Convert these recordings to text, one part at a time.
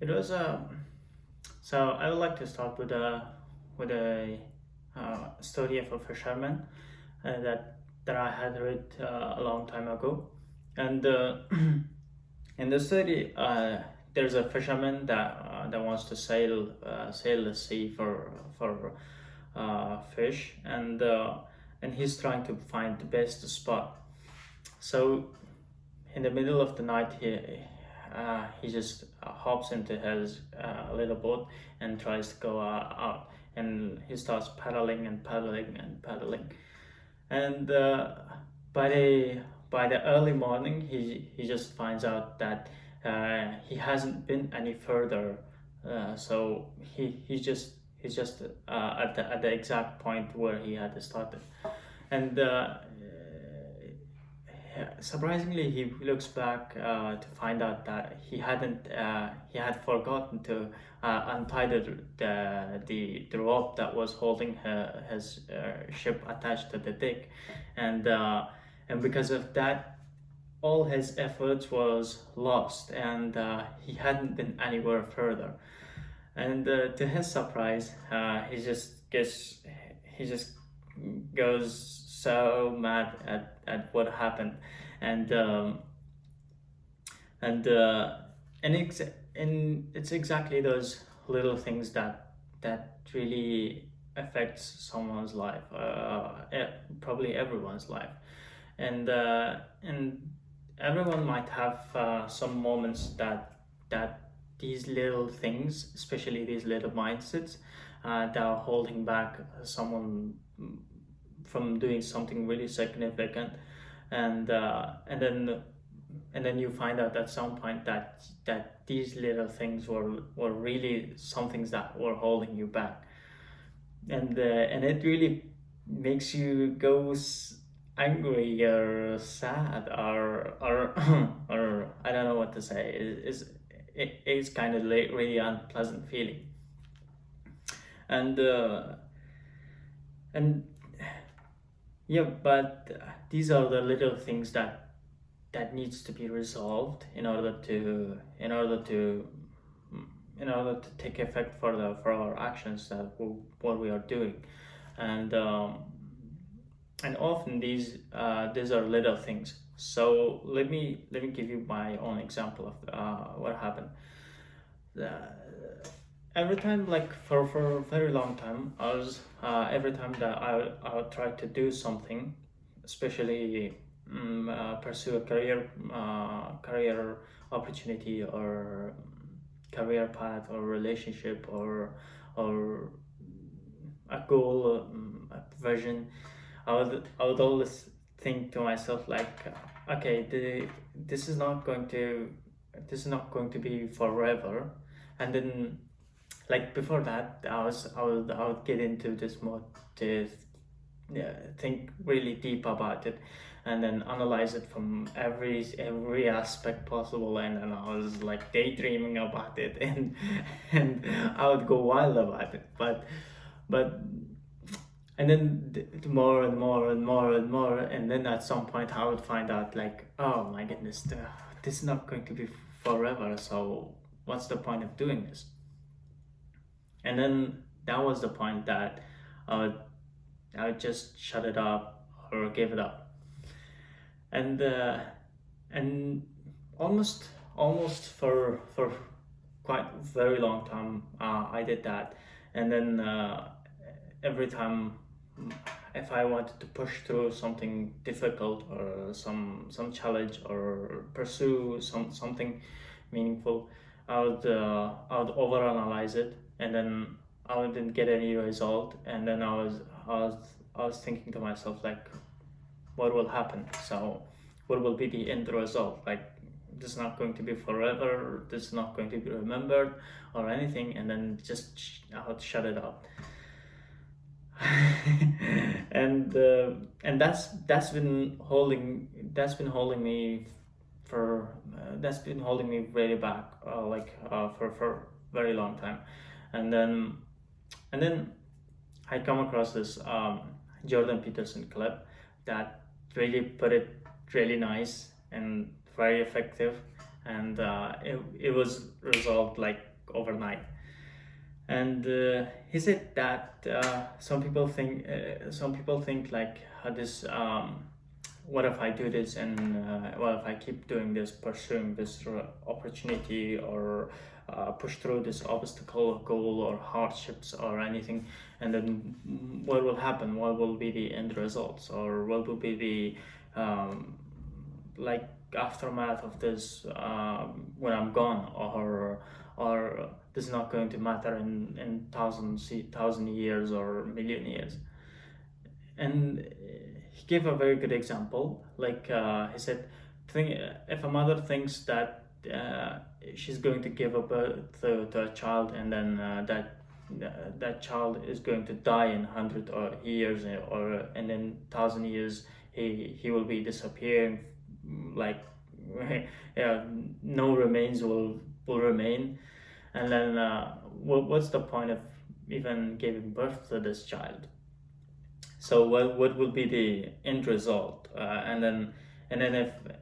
It was so I would like to start with a story of a fisherman that I had read a long time ago, and in the story, there's a fisherman that wants to sail the sea for fish, and he's trying to find the best spot. So in the middle of the night, he just hops into his little boat and tries to go out, and he starts paddling and paddling and paddling, and by the by the early morning, he just finds out that he hasn't been any further. So he's just at the exact point where he had started, and surprisingly, he looks back to find out that he had forgotten to untie the rope that was holding his ship attached to the deck, and because of that, all his efforts was lost, and he hadn't been anywhere further. And to his surprise, he just goes so mad at what happened, and and uh, and it's exactly those little things that really affects someone's life, probably everyone's life, and everyone might have some moments that these little things, especially these little mindsets, that are holding back someone from doing something really significant, and and then you find out at some point that these little things were really some things that were holding you back, and it really makes you go angry or sad or or I don't know what to say. It's kind of really unpleasant feeling, and and yeah, but these are the little things that needs to be resolved in order to take effect for our actions what we are doing, and and often these are little things. So let me give you my own example of what happened. uh, every time, like for a very long time, I was every time that I would try to do something, especially pursue a career opportunity, or career path, or relationship, or a goal, a vision. I would always think to myself like, okay, this is not going to this is not going to be forever, and then, like, before that, I would get into this mode to, yeah, think really deep about it, and then analyze it from every aspect possible, and then I was like daydreaming about it, and I would go wild about it, but and then more and more and more and more, and then at some point I would find out like, oh my goodness, this is not going to be forever, so what's the point of doing this? And then that was the point that I would I would just shut it up or give it up. And and almost for quite a very long time, I did that. And then every time, if I wanted to push through something difficult, or some challenge, or pursue something meaningful, I would overanalyze it, and then I wouldn't get any result, and then I was thinking to myself like, what will happen? So what will be the end result? Like, this is not going to be forever. This is not going to be remembered or anything, and then just I would shut it out. And that's been holding me for that's been holding me really back, for very long time. And then and then I come across this Jordan Peterson clip that really put it really nice and very effective, and it was resolved like overnight. And he said that some people think like this. What if I do this, and what if I keep doing this, pursuing this opportunity, or push through this obstacle, goal, or hardships, or anything, and then what will happen? What will be the end results, or what will be the like aftermath of this when I'm gone, or this is not going to matter in thousand years or million years. And he gave a very good example. Like he said, if a mother thinks that she's going to give a birth to a child, and then that child is going to die in 100 years, or and in 1,000 years he will be disappearing, like yeah, no remains will remain, and then what's the point of even giving birth to this child? So what will be the end result? And then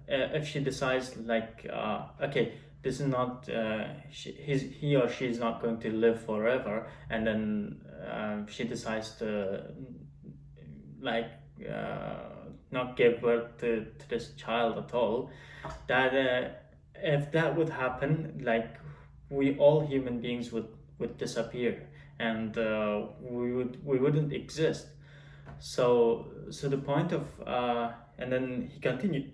if she decides like okay, this is not he or she is not going to live forever, and then she decides to like not give birth to this child at all, that if that would happen, like we all human beings would disappear, and we wouldn't exist. So the point of and then he continued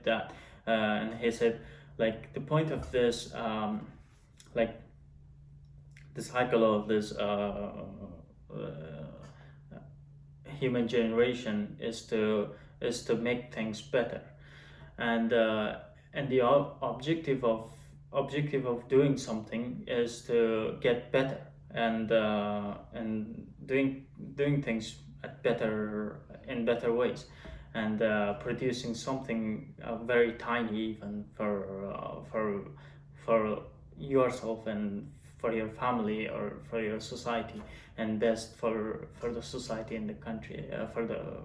that, and he said like the point of this like the cycle of this human generation is to make things better, and the objective of doing something is to get better, and doing things at better in better ways, and producing something very tiny, even for yourself and for your family or for your society, and best for the society and the country, for the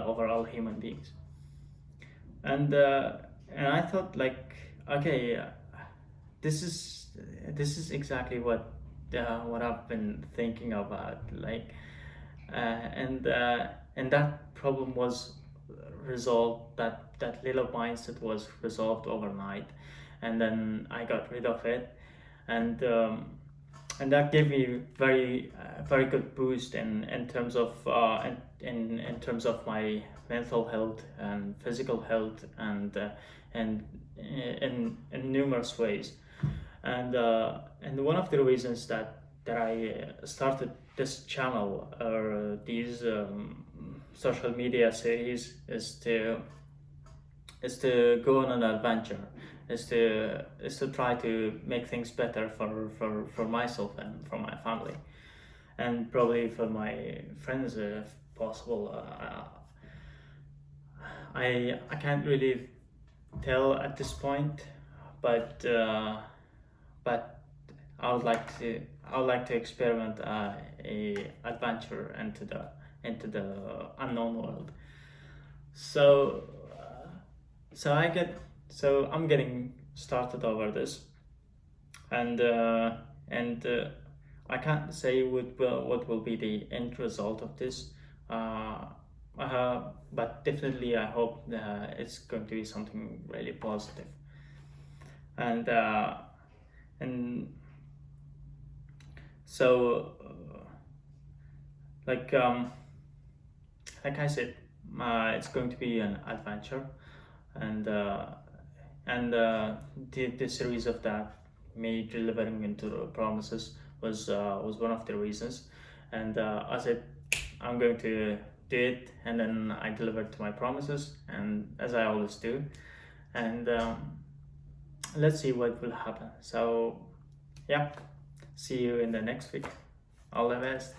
overall human beings. And I thought like, okay, this is exactly what I've been thinking about, like and that problem was resolved, that little mindset was resolved overnight, and then I got rid of it, and and that gave me very good boost in terms of in terms of my mental health and physical health, and in numerous ways. And one of the reasons that I started this channel or these social media series is to go on an adventure, is to try to make things better for myself and for my family, and probably for my friends if possible. I can't really tell at this point, but but I would like to experiment a adventure into the unknown world. So I'm getting started over this, and I can't say what will be the end result of this. Uh, but definitely I hope it's going to be something really positive. And and so like like I said, it's going to be an adventure, and the series of that, me delivering into the promises, was one of the reasons. And I said I'm going to do it, and then I delivered to my promises, and as I always do. And let's see what will happen. So yeah, see you in the next week. All the best.